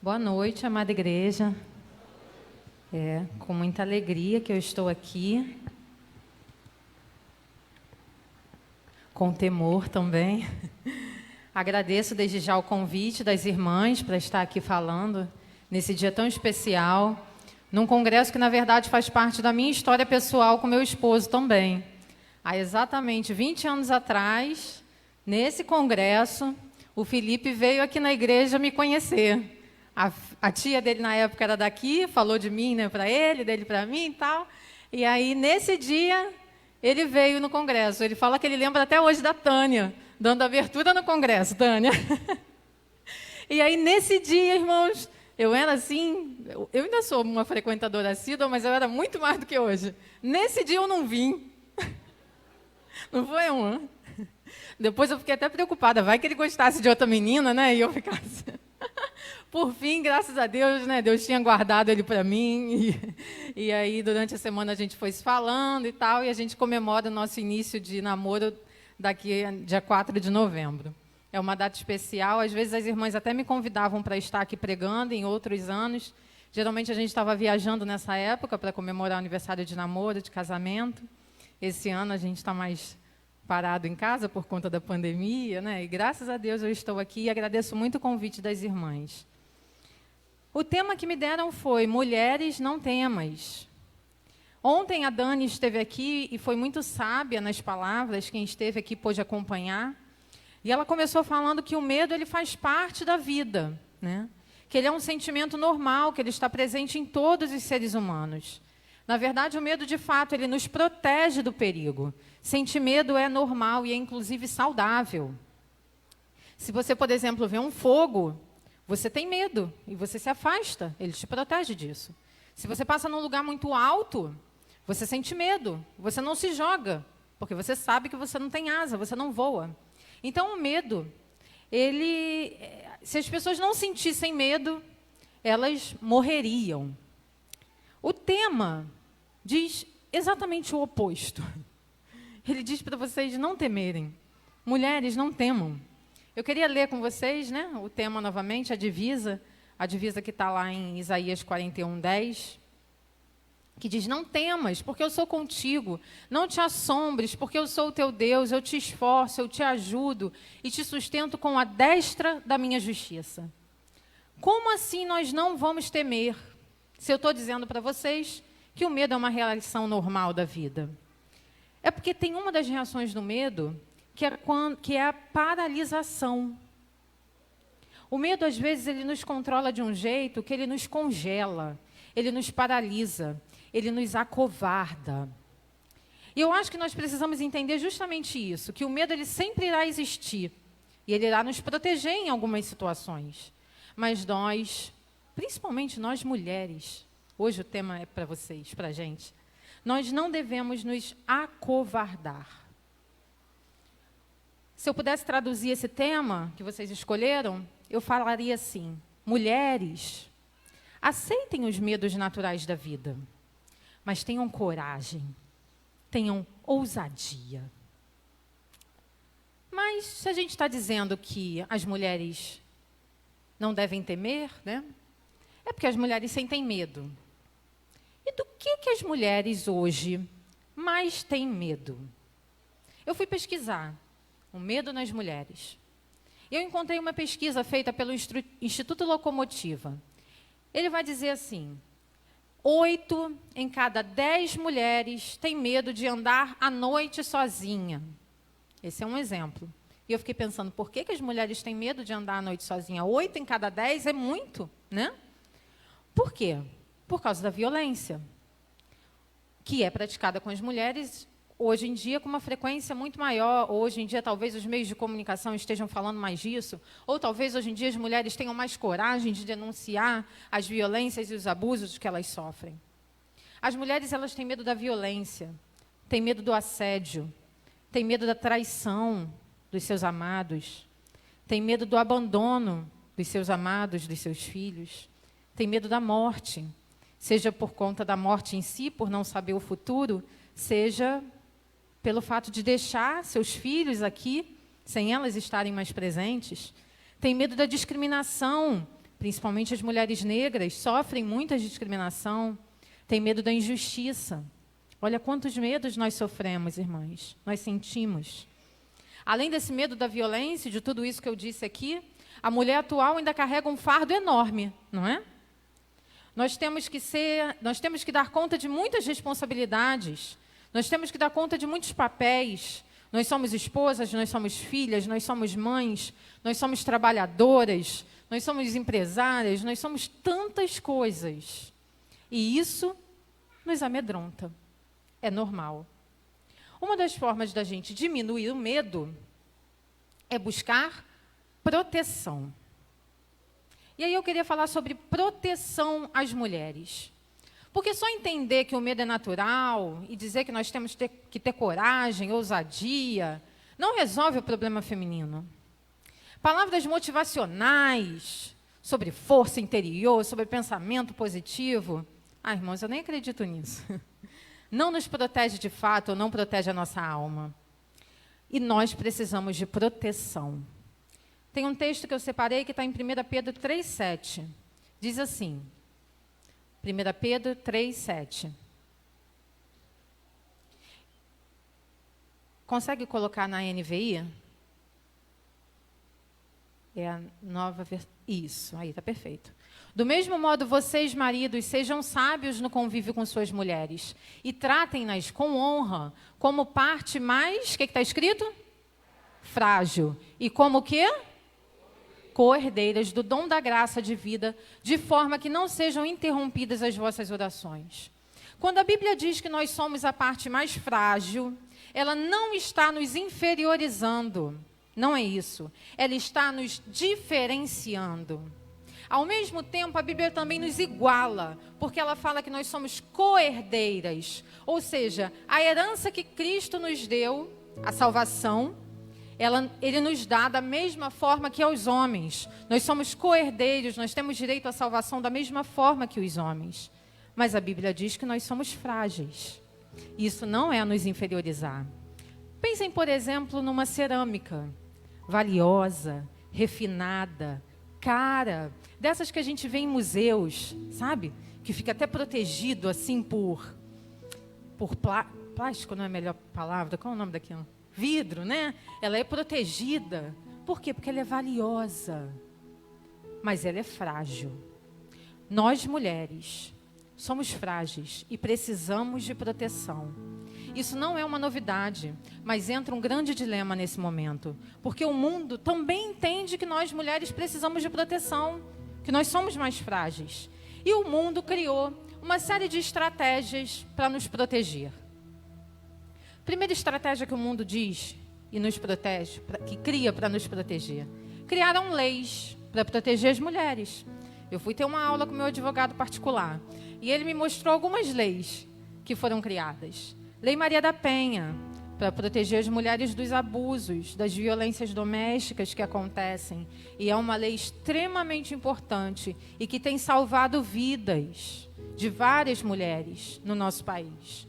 Boa noite, amada igreja. É com muita alegria que eu estou aqui, com temor também. Agradeço desde já o convite das irmãs para estar aqui falando nesse dia tão especial, num congresso que, na verdade, faz parte da minha história pessoal com meu esposo também. Há exatamente 20 anos atrás, nesse congresso, o Felipe veio aqui na igreja me conhecer. A tia dele, na época, era daqui, falou de mim, né, para ele, dele para mim e tal. E aí, nesse dia, ele veio no congresso. Ele fala que ele lembra até hoje da Tânia, dando abertura no congresso, Tânia. E aí, nesse dia, irmãos, eu era assim, eu ainda sou uma frequentadora assídua, mas eu era muito mais do que hoje. Nesse dia eu não vim. Não foi um? Depois eu fiquei até preocupada, vai que ele gostasse de outra menina, né? E eu ficasse... Por fim, graças a Deus, né, Deus tinha guardado ele para mim. E aí, durante a semana, a gente foi se falando e tal, e a gente comemora o nosso início de namoro daqui, dia 4 de novembro. É uma data especial. Às vezes, as irmãs até me convidavam para estar aqui pregando em outros anos. Geralmente, a gente estava viajando nessa época para comemorar o aniversário de namoro, de casamento. Esse ano, a gente está mais parado em casa por conta da pandemia, né? E graças a Deus eu estou aqui e agradeço muito o convite das irmãs. O tema que me deram foi Mulheres, não temas. Ontem a Dani esteve aqui e foi muito sábia nas palavras, quem esteve aqui pôde acompanhar. E ela começou falando que o medo ele faz parte da vida, né? Que ele é um sentimento normal, que ele está presente em todos os seres humanos. Na verdade, o medo, de fato, ele nos protege do perigo. Sentir medo é normal e é, inclusive, saudável. Se você, por exemplo, vê um fogo, você tem medo e você se afasta, ele te protege disso. Se você passa num lugar muito alto, você sente medo, você não se joga, porque você sabe que você não tem asa, você não voa. Então, o medo, se as pessoas não sentissem medo, elas morreriam. O tema diz exatamente o oposto. Ele diz para vocês não temerem. Mulheres, não temam. Eu queria ler com vocês, né, o tema novamente, a divisa que está lá em Isaías 41:10, que diz, não temas, porque eu sou contigo, não te assombres, porque eu sou o teu Deus, eu te esforço, eu te ajudo e te sustento com a destra da minha justiça. Como assim nós não vamos temer, se eu estou dizendo para vocês que o medo é uma reação normal da vida? É porque tem uma das reações do medo que é a paralisação. O medo, às vezes, ele nos controla de um jeito que ele nos congela, ele nos paralisa, ele nos acovarda. E eu acho que nós precisamos entender justamente isso, que o medo ele sempre irá existir, e ele irá nos proteger em algumas situações. Mas nós, principalmente nós mulheres, hoje o tema é para vocês, para a gente, nós não devemos nos acovardar. Se eu pudesse traduzir esse tema que vocês escolheram, eu falaria assim, mulheres, aceitem os medos naturais da vida, mas tenham coragem, tenham ousadia. Mas se a gente está dizendo que as mulheres não devem temer, né? É porque as mulheres sentem medo. E do que as mulheres hoje mais têm medo? Eu fui pesquisar o medo nas mulheres. Eu encontrei uma pesquisa feita pelo Instituto Locomotiva. Ele vai dizer assim, 8 em cada 10 mulheres têm medo de andar à noite sozinha. Esse é um exemplo. E eu fiquei pensando, por que as mulheres têm medo de andar à noite sozinha? 8 em cada 10 é muito, né? Por quê? Por causa da violência, que é praticada com as mulheres hoje em dia com uma frequência muito maior. Hoje em dia, talvez os meios de comunicação estejam falando mais disso, ou talvez hoje em dia as mulheres tenham mais coragem de denunciar as violências e os abusos que elas sofrem. As mulheres, elas têm medo da violência, têm medo do assédio, têm medo da traição dos seus amados, têm medo do abandono dos seus amados, dos seus filhos, têm medo da morte, seja por conta da morte em si, por não saber o futuro, seja pelo fato de deixar seus filhos aqui, sem elas estarem mais presentes. Tem medo da discriminação principalmente as mulheres negras, sofrem muita discriminação, têm medo da injustiça. Olha quantos medos nós sofremos, irmãs, nós sentimos. Além desse medo da violência, de tudo isso que eu disse aqui, a mulher atual ainda carrega um fardo enorme, não é? Nós temos que dar conta de muitas responsabilidades, nós temos que dar conta de muitos papéis. Nós somos esposas, nós somos filhas, nós somos mães, nós somos trabalhadoras, nós somos empresárias, nós somos tantas coisas. E isso nos amedronta. É normal. Uma das formas da gente diminuir o medo é buscar proteção. E aí eu queria falar sobre proteção às mulheres. Porque só entender que o medo é natural e dizer que nós temos que ter coragem, ousadia, não resolve o problema feminino. Palavras motivacionais sobre força interior, sobre pensamento positivo. Irmãos, eu nem acredito nisso. Não nos protege de fato, ou não protege a nossa alma. E nós precisamos de proteção. Tem um texto que eu separei que está em 1 Pedro 3,7. Diz assim, 1 Pedro 3,7. Consegue colocar na NVI? É a nova versão. Isso, aí está perfeito. Do mesmo modo, vocês, maridos, sejam sábios no convívio com suas mulheres e tratem-nas com honra, como parte mais, o que está escrito? Frágil. E como o quê? Co-herdeiras do dom da graça de vida, de forma que não sejam interrompidas as vossas orações. Quando a Bíblia diz que nós somos a parte mais frágil, ela não está nos inferiorizando. Não é isso. Ela está nos diferenciando. Ao mesmo tempo, a Bíblia também nos iguala, porque ela fala que nós somos co-herdeiras. Ou seja, a herança que Cristo nos deu, a salvação, Ele nos dá da mesma forma que aos homens. Nós somos co-herdeiros, nós temos direito à salvação da mesma forma que os homens. Mas a Bíblia diz que nós somos frágeis. Isso não é nos inferiorizar. Pensem, por exemplo, numa cerâmica valiosa, refinada, cara, dessas que a gente vê em museus, sabe? Que fica até protegido assim por plástico, não é a melhor palavra? Qual é o nome daquilo? Vidro, né? Ela é protegida. Por quê? Porque ela é valiosa. Mas ela é frágil. Nós, mulheres, somos frágeis e precisamos de proteção. Isso não é uma novidade, mas entra um grande dilema nesse momento. Porque o mundo também entende que nós, mulheres, precisamos de proteção, que nós somos mais frágeis. E o mundo criou uma série de estratégias para nos proteger. Primeira estratégia que o mundo diz e nos protege, que cria para nos proteger. Criaram leis para proteger as mulheres. Eu fui ter uma aula com meu advogado particular e ele me mostrou algumas leis que foram criadas. Lei Maria da Penha, para proteger as mulheres dos abusos, das violências domésticas que acontecem. E é uma lei extremamente importante e que tem salvado vidas de várias mulheres no nosso país.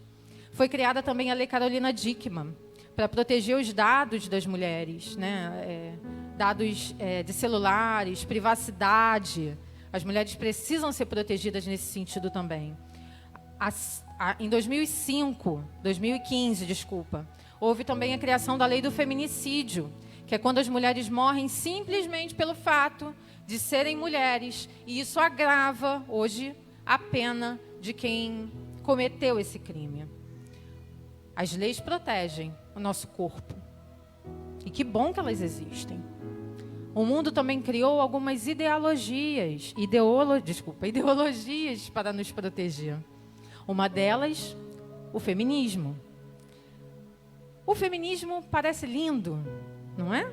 Foi criada também a Lei Carolina Dickmann, para proteger os dados das mulheres, né? Dados de celulares, privacidade. As mulheres precisam ser protegidas nesse sentido também. Em 2015, houve também a criação da Lei do Feminicídio, que é quando as mulheres morrem simplesmente pelo fato de serem mulheres. E isso agrava, hoje, a pena de quem cometeu esse crime. As leis protegem o nosso corpo. E que bom que elas existem. O mundo também criou algumas ideologias para nos proteger. Uma delas, o feminismo. O feminismo parece lindo, não é?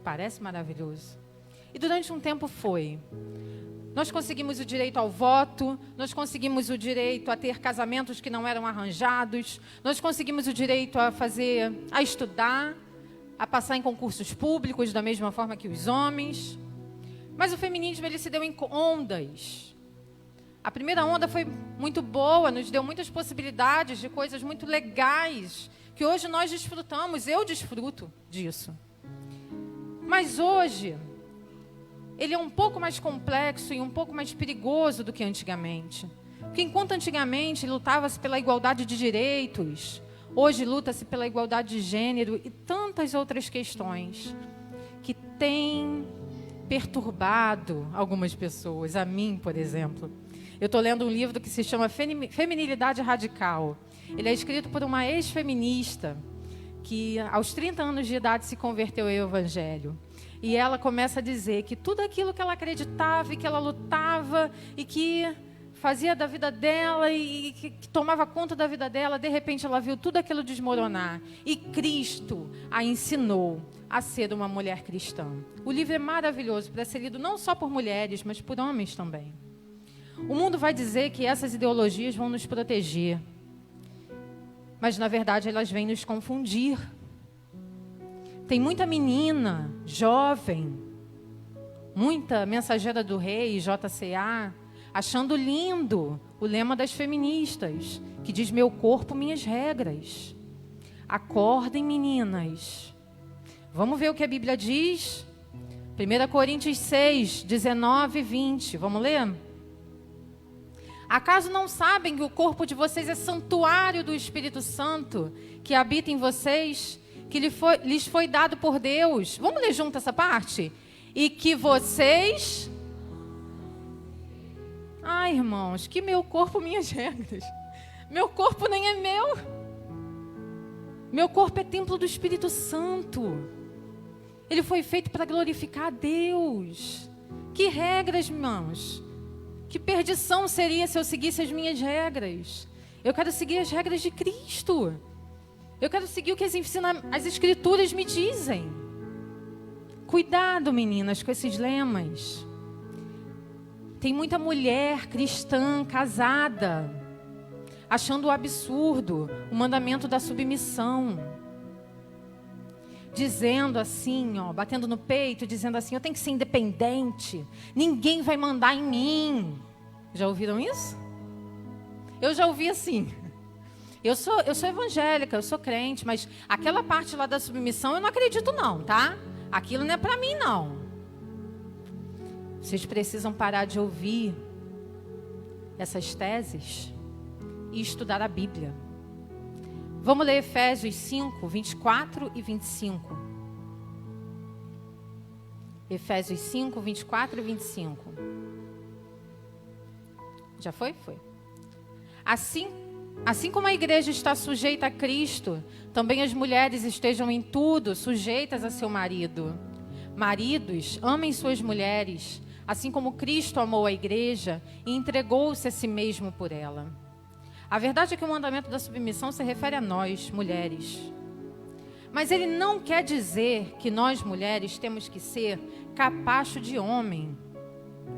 Parece maravilhoso. E durante um tempo foi. Nós conseguimos o direito ao voto, nós conseguimos o direito a ter casamentos que não eram arranjados, nós conseguimos o direito a estudar, a passar em concursos públicos da mesma forma que os homens. Mas o feminismo, ele se deu em ondas. A primeira onda foi muito boa, nos deu muitas possibilidades de coisas muito legais, que hoje nós desfrutamos, eu desfruto disso. Mas hoje, ele é um pouco mais complexo e um pouco mais perigoso do que antigamente. Porque enquanto antigamente lutava-se pela igualdade de direitos, hoje luta-se pela igualdade de gênero e tantas outras questões que têm perturbado algumas pessoas, a mim, por exemplo. Eu estou lendo um livro que se chama Feminilidade Radical. Ele é escrito por uma ex-feminista que aos 30 anos de idade se converteu ao Evangelho. E ela começa a dizer que tudo aquilo que ela acreditava e que ela lutava e que fazia da vida dela e que tomava conta da vida dela, de repente ela viu tudo aquilo desmoronar. E Cristo a ensinou a ser uma mulher cristã. O livro é maravilhoso para ser lido não só por mulheres, mas por homens também. O mundo vai dizer que essas ideologias vão nos proteger. Mas, na verdade, elas vêm nos confundir. Tem muita menina, jovem, muita mensageira do rei, JCA, achando lindo o lema das feministas, que diz: meu corpo, minhas regras. Acordem, meninas. Vamos ver o que a Bíblia diz? 1 Coríntios 6, 19 e 20. Vamos ler? Acaso não sabem que o corpo de vocês é santuário do Espírito Santo, que habita em vocês, que lhes foi dado por Deus? Vamos ler junto essa parte? E que vocês... Ai, irmãos, que meu corpo, minhas regras. Meu corpo nem é meu. Meu corpo é templo do Espírito Santo. Ele foi feito para glorificar a Deus. Que regras, irmãos? Que perdição seria se eu seguisse as minhas regras? Eu quero seguir as regras de Cristo. Eu quero seguir o que as Escrituras me dizem. Cuidado, meninas, com esses lemas. Tem muita mulher cristã, casada, achando o absurdo o mandamento da submissão. Dizendo assim, ó, batendo no peito, dizendo assim: eu tenho que ser independente, ninguém vai mandar em mim. Já ouviram isso? Eu já ouvi assim. Eu sou evangélica, eu sou crente, mas aquela parte lá da submissão eu não acredito não, tá? Aquilo não é para mim não. Vocês precisam parar de ouvir essas teses e estudar a Bíblia. Vamos ler Efésios 5, 24 e 25. Efésios 5, 24 e 25. Já foi? Foi. Assim como a igreja está sujeita a Cristo, também as mulheres estejam em tudo sujeitas a seu marido. Maridos, amem suas mulheres, assim como Cristo amou a igreja e entregou-se a si mesmo por ela. A verdade é que o mandamento da submissão se refere a nós, mulheres. Mas ele não quer dizer que nós, mulheres, temos que ser capacho de homem,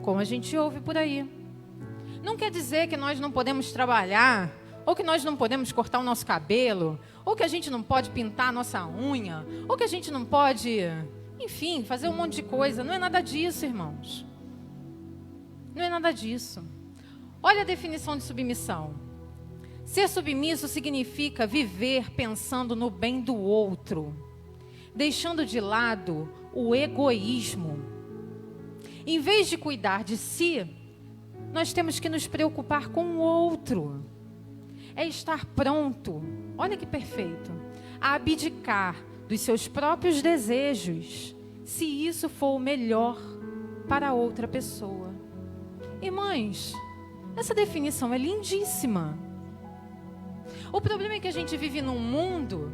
como a gente ouve por aí. Não quer dizer que nós não podemos trabalhar, ou que nós não podemos cortar o nosso cabelo, ou que a gente não pode pintar a nossa unha, ou que a gente não pode, enfim, fazer um monte de coisa. Não é nada disso, irmãos. Não é nada disso. Olha a definição de submissão. Ser submisso significa viver pensando no bem do outro, deixando de lado o egoísmo. Em vez de cuidar de si, nós temos que nos preocupar com o outro. É estar pronto, olha que perfeito, a abdicar dos seus próprios desejos, se isso for o melhor para outra pessoa. Irmãs, essa definição é lindíssima. O problema é que a gente vive num mundo,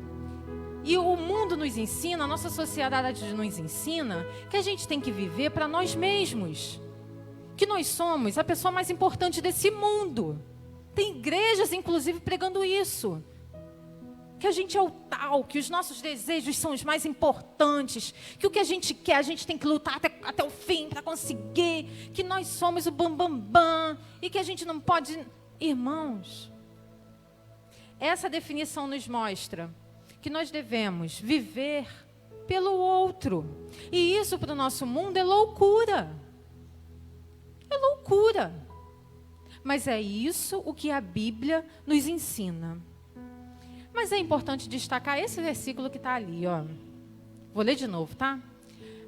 e o mundo nos ensina, a nossa sociedade nos ensina, que a gente tem que viver para nós mesmos. Que nós somos a pessoa mais importante desse mundo. Tem igrejas, inclusive, pregando isso. Que a gente é o tal, que os nossos desejos são os mais importantes, que o que a gente quer, a gente tem que lutar até o fim para conseguir, que nós somos o bam, e que a gente não pode... Irmãos, essa definição nos mostra que nós devemos viver pelo outro. E isso para o nosso mundo é loucura. É loucura. Mas é isso o que a Bíblia nos ensina. Mas é importante destacar esse versículo que está ali, ó. Vou ler de novo, tá?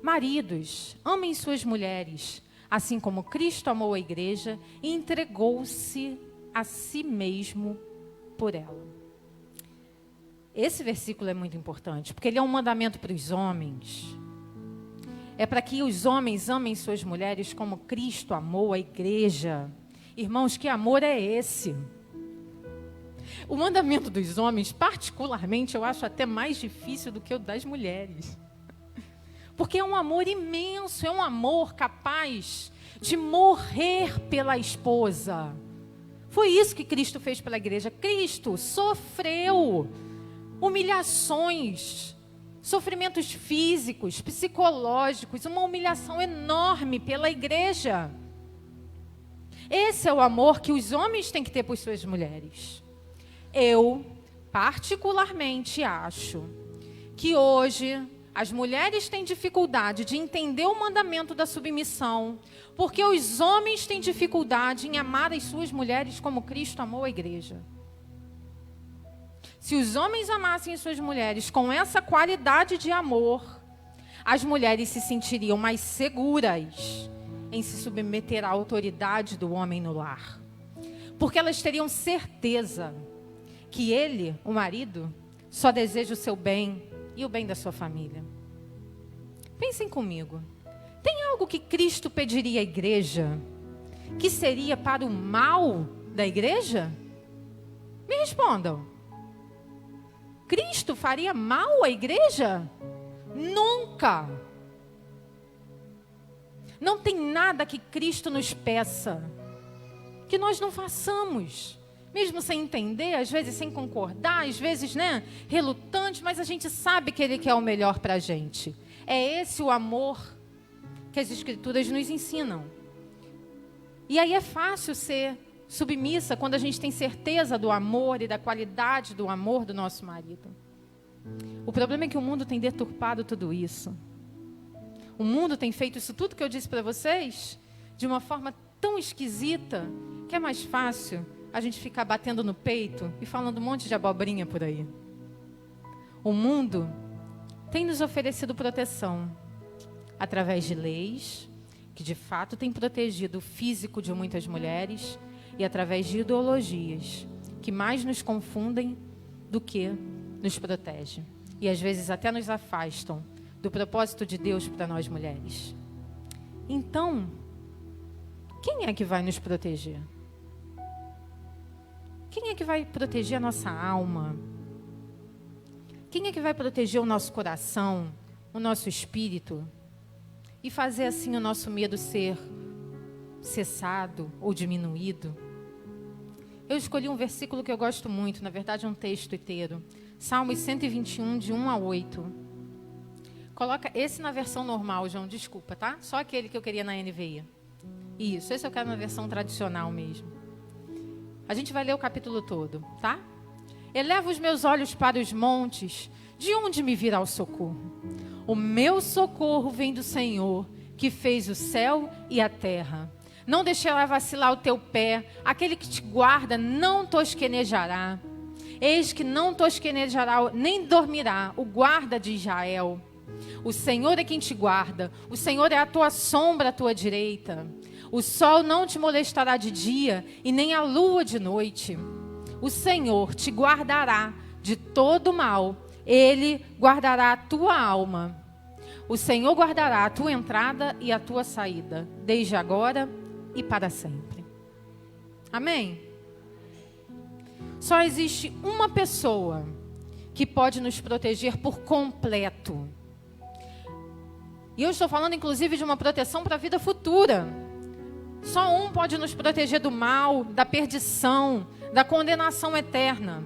Maridos, amem suas mulheres, assim como Cristo amou a igreja e entregou-se a si mesmo por ela. Esse versículo é muito importante, porque ele é um mandamento para os homens. É para que os homens amem suas mulheres como Cristo amou a igreja. Irmãos, que amor é esse? O mandamento dos homens, particularmente, eu acho até mais difícil do que o das mulheres. Porque é um amor imenso, é um amor capaz de morrer pela esposa. Foi isso que Cristo fez pela igreja. Cristo sofreu humilhações, sofrimentos físicos, psicológicos, uma humilhação enorme pela igreja. Esse é o amor que os homens têm que ter por suas mulheres. Eu, particularmente, acho que hoje as mulheres têm dificuldade de entender o mandamento da submissão, porque os homens têm dificuldade em amar as suas mulheres como Cristo amou a igreja. Se os homens amassem as suas mulheres com essa qualidade de amor, as mulheres se sentiriam mais seguras em se submeter à autoridade do homem no lar. Porque elas teriam certeza que ele, o marido, só deseja o seu bem e o bem da sua família. Pensem comigo. Tem algo que Cristo pediria à igreja que seria para o mal da igreja? Me respondam. Cristo faria mal à igreja? Nunca. Não tem nada que Cristo nos peça que nós não façamos. Mesmo sem entender, às vezes sem concordar, às vezes, relutante, mas a gente sabe que Ele quer o melhor para a gente. É esse o amor que as Escrituras nos ensinam. E aí é fácil ser submissa quando a gente tem certeza do amor e da qualidade do amor do nosso marido. O problema é que o mundo tem deturpado tudo isso. O mundo tem feito isso tudo que eu disse para vocês de uma forma tão esquisita que é mais fácil a gente ficar batendo no peito e falando um monte de abobrinha por aí. O mundo tem nos oferecido proteção através de leis que de fato têm protegido o físico de muitas mulheres e através de ideologias que mais nos confundem do que nos protegem. E às vezes até nos afastam do propósito de Deus para nós mulheres. Então, quem é que vai nos proteger? Quem é que vai proteger a nossa alma? Quem é que vai proteger o nosso coração, o nosso espírito? E fazer assim o nosso medo ser cessado ou diminuído? Eu escolhi um versículo que eu gosto muito, na verdade é um texto inteiro. Salmos 121, de 1 a 8. Coloca esse na versão normal, João, desculpa, tá? Só aquele que eu queria na NVI. Isso, esse eu quero na versão tradicional mesmo. A gente vai ler o capítulo todo, tá? Eleva os meus olhos para os montes, de onde me virá o socorro? O meu socorro vem do Senhor, que fez o céu e a terra. Não deixará vacilar o teu pé, aquele que te guarda não tosquenejará. Eis que não tosquenejará, nem dormirá, o guarda de Israel. O Senhor é quem te guarda, o Senhor é a tua sombra à tua direita. O sol não te molestará de dia, e nem a lua de noite. O Senhor te guardará de todo mal, Ele guardará a tua alma. O Senhor guardará a tua entrada e a tua saída, desde agora e para sempre. Amém? Só existe uma pessoa que pode nos proteger por completo. E eu estou falando inclusive de uma proteção para a vida futura. Só um pode nos proteger do mal, da perdição, da condenação eterna.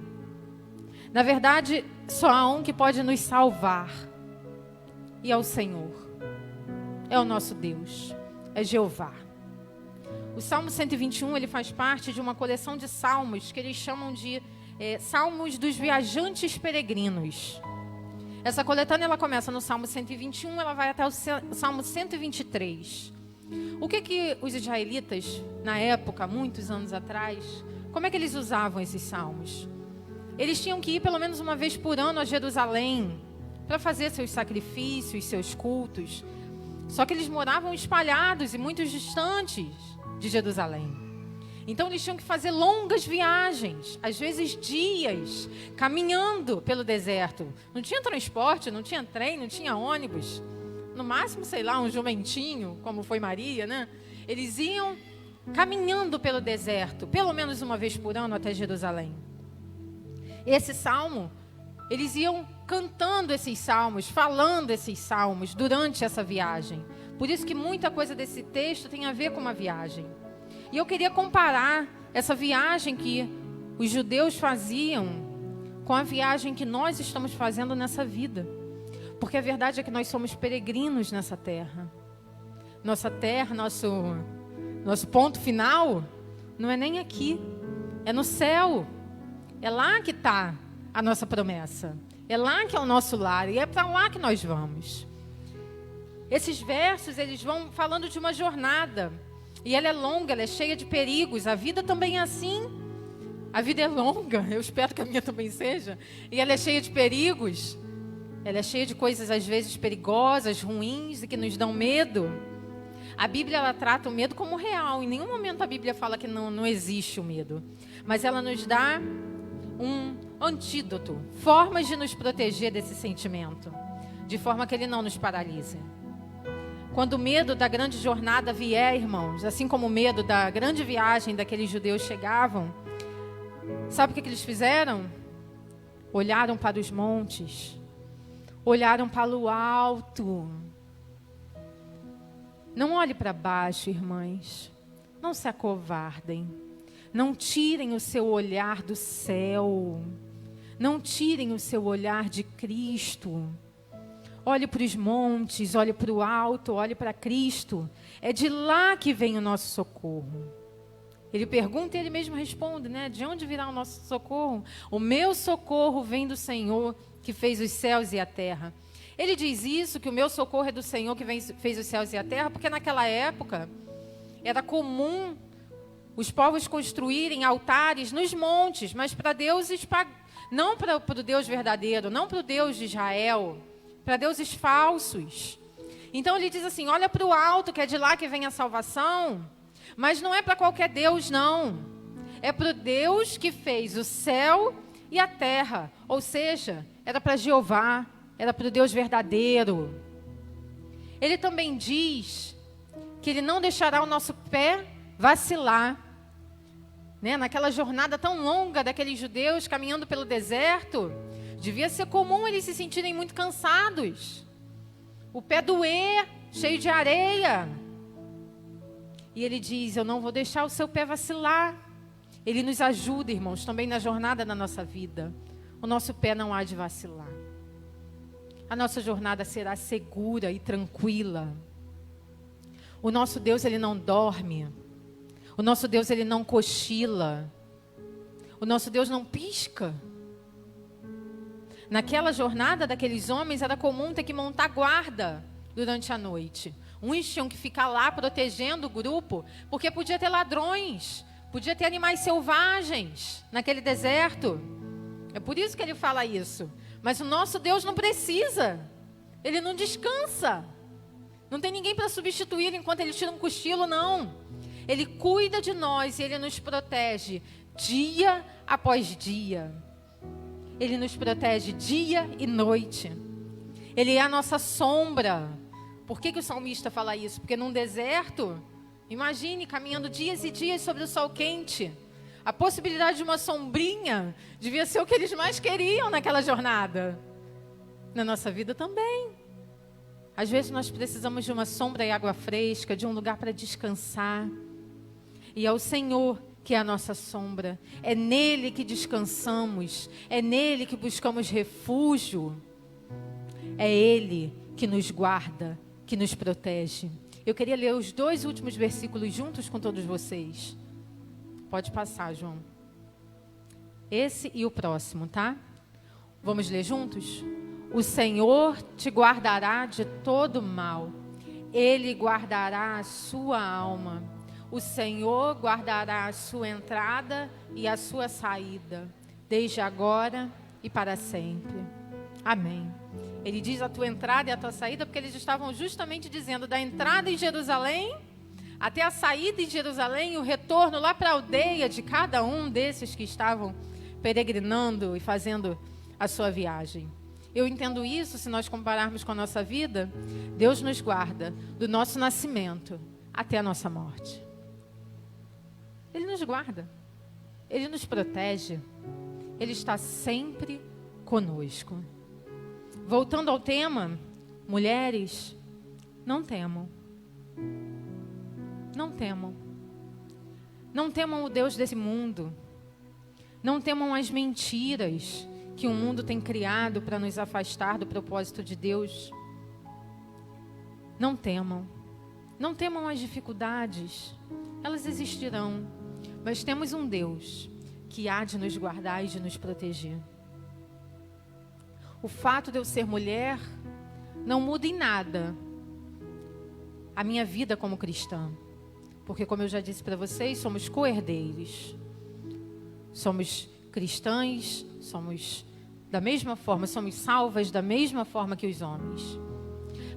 Na verdade, só há um que pode nos salvar. E é o Senhor. É o nosso Deus. É Jeová. O Salmo 121, ele faz parte de uma coleção de salmos que eles chamam de Salmos dos Viajantes Peregrinos. Essa coletânea ela começa no Salmo 121, ela vai até o Salmo 123. O que os israelitas, na época, muitos anos atrás, como é que eles usavam esses salmos? Eles tinham que ir pelo menos uma vez por ano a Jerusalém para fazer seus sacrifícios, seus cultos, Só que eles moravam espalhados e muito distantes de Jerusalém. Então eles tinham que fazer longas viagens, às vezes dias, caminhando pelo deserto. Não tinha transporte, não tinha trem, não tinha ônibus. No máximo, sei lá, um jumentinho, como foi Maria, né? Eles iam caminhando pelo deserto, pelo menos uma vez por ano até Jerusalém. Esse salmo, eles iam cantando esses salmos, falando esses salmos durante essa viagem. Por isso que muita coisa desse texto tem a ver com uma viagem. E eu queria comparar essa viagem que os judeus faziam com a viagem que nós estamos fazendo nessa vida. Porque a verdade é que nós somos peregrinos nessa terra. Nossa terra, nosso ponto final, não é nem aqui, é no céu. É lá que está a nossa promessa. É lá que é o nosso lar e é para lá que nós vamos. Esses versos, eles vão falando de uma jornada. E ela é longa, ela é cheia de perigos. A vida também é assim. A vida é longa, eu espero que a minha também seja. E ela é cheia de perigos. Ela é cheia de coisas, às vezes, perigosas, ruins e que nos dão medo. A Bíblia, ela trata o medo como real. Em nenhum momento a Bíblia fala que não existe o medo. Mas ela nos dá um antídoto, formas de nos proteger desse sentimento, de forma que ele não nos paralise. Quando o medo da grande jornada vier, irmãos, assim como o medo da grande viagem daqueles judeus chegavam, sabe o que eles fizeram? Olharam para os montes, olharam para o alto. Não olhe para baixo, irmãs, não se acovardem, não tirem o seu olhar do céu, não tirem o seu olhar de Cristo. Olhe para os montes, olhe para o alto, olhe para Cristo. É de lá que vem o nosso socorro. Ele pergunta e ele mesmo responde, né? De onde virá o nosso socorro? O meu socorro vem do Senhor que fez os céus e a terra. Ele diz isso, que o meu socorro é do Senhor que fez os céus e a terra, porque naquela época era comum os povos construírem altares nos montes, mas para deuses, não para o Deus verdadeiro, não para o Deus de Israel, para deuses falsos. Então ele diz assim, olha para o alto, que é de lá que vem a salvação, mas não é para qualquer Deus, não. É para o Deus que fez o céu e a terra, ou seja, era para Jeová, era para o Deus verdadeiro. Ele também diz que ele não deixará o nosso pé vacilar. Né? Naquela jornada tão longa daqueles judeus caminhando pelo deserto, devia ser comum eles se sentirem muito cansados. O pé doer, cheio de areia. E ele diz, eu não vou deixar o seu pé vacilar. Ele nos ajuda, irmãos, também na jornada da nossa vida. O nosso pé não há de vacilar. A nossa jornada será segura e tranquila. O nosso Deus, ele não dorme. O nosso Deus, ele não cochila. O nosso Deus não pisca. Naquela jornada daqueles homens, era comum ter que montar guarda durante a noite. Uns tinham que ficar lá protegendo o grupo, porque podia ter ladrões, podia ter animais selvagens naquele deserto. É por isso que ele fala isso. Mas o nosso Deus não precisa. Ele não descansa. Não tem ninguém para substituir enquanto ele tira um cochilo, não. Ele cuida de nós e ele nos protege dia após dia. Ele nos protege dia e noite. Ele é a nossa sombra. Por que o salmista fala isso? Porque num deserto, imagine caminhando dias e dias sobre o sol quente. A possibilidade de uma sombrinha devia ser o que eles mais queriam naquela jornada. Na nossa vida também. Às vezes nós precisamos de uma sombra e água fresca, de um lugar para descansar. E é o Senhor que é a nossa sombra. É nele que descansamos. É nele que buscamos refúgio. É ele que nos guarda, que nos protege. Eu queria ler os 2 últimos versículos juntos com todos vocês. Pode passar, João. Esse e o próximo, tá? Vamos ler juntos? O Senhor te guardará de todo mal. Ele guardará a sua alma. O Senhor guardará a sua entrada e a sua saída, desde agora e para sempre. Amém. Ele diz a tua entrada e a tua saída, porque eles estavam justamente dizendo da entrada em Jerusalém até a saída em Jerusalém e o retorno lá para a aldeia de cada um desses que estavam peregrinando e fazendo a sua viagem. Eu entendo isso, se nós compararmos com a nossa vida, Deus nos guarda do nosso nascimento até a nossa morte. Ele nos guarda, Ele nos protege, Ele está sempre conosco. Voltando ao tema, mulheres, não temam. Não temam. Não temam o Deus desse mundo. Não temam as mentiras que o mundo tem criado para nos afastar do propósito de Deus. Não temam. Não temam as dificuldades. Elas existirão. Mas temos um Deus que há de nos guardar e de nos proteger. O fato de eu ser mulher não muda em nada a minha vida como cristã. Porque, como eu já disse para vocês, somos co-herdeiros. Somos cristãs, somos da mesma forma, somos salvas da mesma forma que os homens.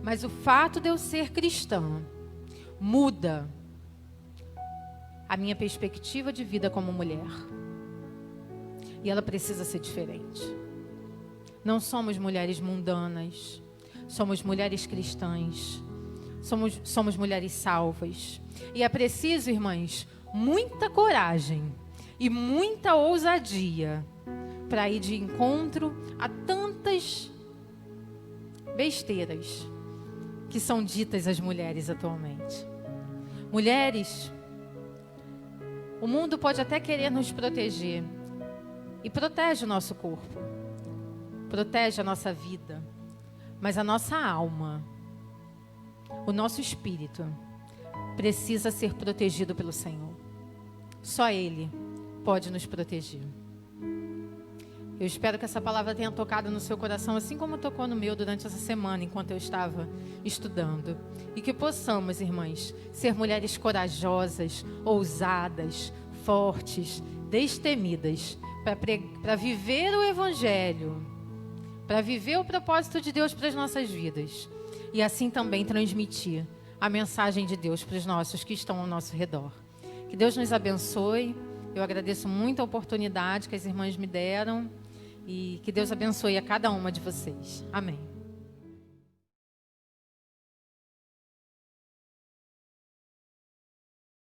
Mas o fato de eu ser cristã muda a minha perspectiva de vida como mulher. E ela precisa ser diferente. Não somos mulheres mundanas, somos mulheres cristãs, somos mulheres salvas. E é preciso, irmãs, muita coragem e muita ousadia para ir de encontro a tantas besteiras que são ditas às mulheres atualmente. Mulheres, o mundo pode até querer nos proteger e protege o nosso corpo, protege a nossa vida, mas a nossa alma, o nosso espírito precisa ser protegido pelo Senhor. Só Ele pode nos proteger. Eu espero que essa palavra tenha tocado no seu coração, assim como tocou no meu durante essa semana, enquanto eu estava estudando. E que possamos, irmãs, ser mulheres corajosas, ousadas, fortes, destemidas, para viver o Evangelho, para viver o propósito de Deus para as nossas vidas. E assim também transmitir a mensagem de Deus para os nossos que estão ao nosso redor. Que Deus nos abençoe. Eu agradeço muito a oportunidade que as irmãs me deram. E que Deus abençoe a cada uma de vocês. Amém.